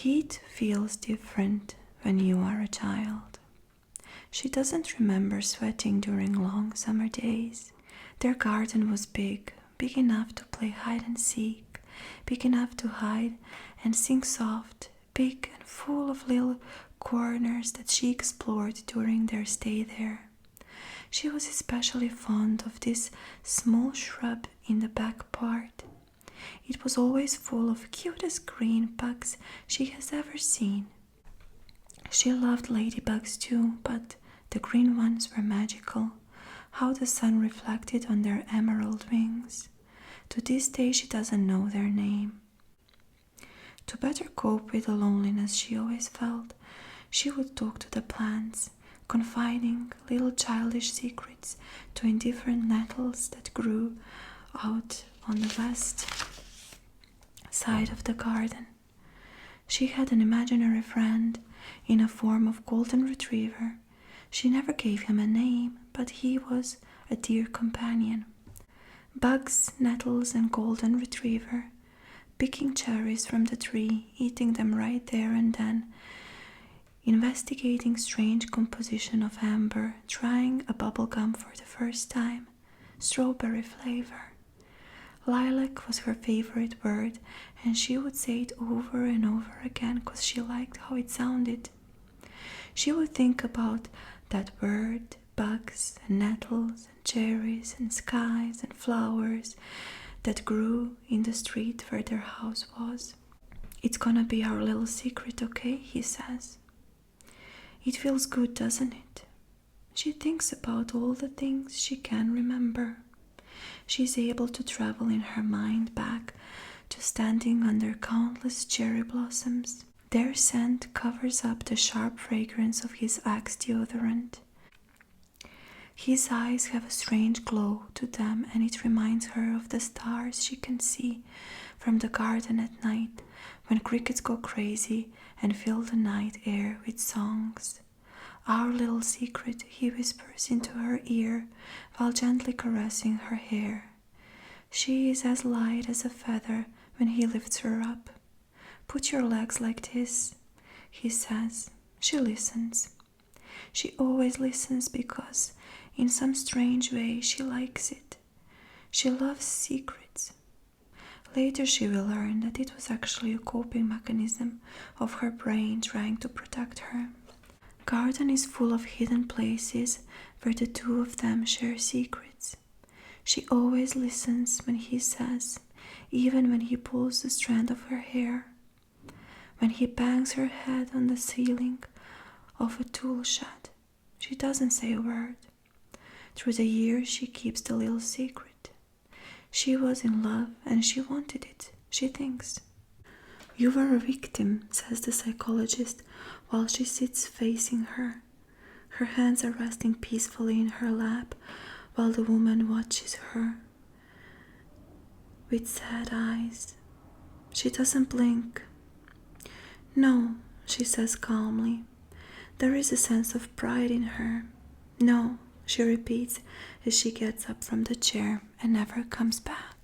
Heat feels different when you are a child. She doesn't remember sweating during long summer days. Their garden was big enough to play hide and seek, big enough to hide and sing soft, big and full of little corners that she explored during their stay there. She was especially fond of this small shrub in the back part. It was always full of cutest green bugs she has ever seen. She loved ladybugs too, but the green ones were magical. How the sun reflected on their emerald wings. To this day she doesn't know their name. To better cope with the loneliness she always felt, she would talk to the plants, confiding little childish secrets to indifferent nettles that grew out on the west side of the garden. She had an imaginary friend in a form of golden retriever. She never gave him a name, but he was a dear companion. Bugs, nettles, and golden retriever, picking cherries from the tree, eating them right there and then, investigating strange composition of amber, trying a bubble gum for the first time, strawberry flavor. Lilac was her favorite word, and she would say it over and over again because she liked how it sounded. She would think about that word, bugs and nettles and cherries and skies and flowers that grew in the street where their house was. "It's gonna be our little secret, okay?" he says. It feels good, doesn't it? She thinks about all the things she can remember. She's able to travel in her mind back to standing under countless cherry blossoms. Their scent covers up the sharp fragrance of his Axe deodorant. His eyes have a strange glow to them, and it reminds her of the stars she can see from the garden at night when crickets go crazy and fill the night air with songs. "Our little secret," he whispers into her ear while gently caressing her hair. She is as light as a feather when he lifts her up. "Put your legs like this," he says. She listens. She always listens because, in some strange way, she likes it. She loves secrets. Later she will learn that it was actually a coping mechanism of her brain trying to protect her. Garden is full of hidden places where the two of them share secrets. She always listens when he says, even when he pulls the strand of her hair, when he bangs her head on the ceiling of a tool shed. She doesn't say a word. Through the years she keeps the little secret. She was in love and she wanted it, she thinks. "You were a victim," says the psychologist while she sits facing her. Her hands are resting peacefully in her lap while the woman watches her with sad eyes. She doesn't blink. "No," she says calmly. There is a sense of pride in her. "No," she repeats as she gets up from the chair and never comes back.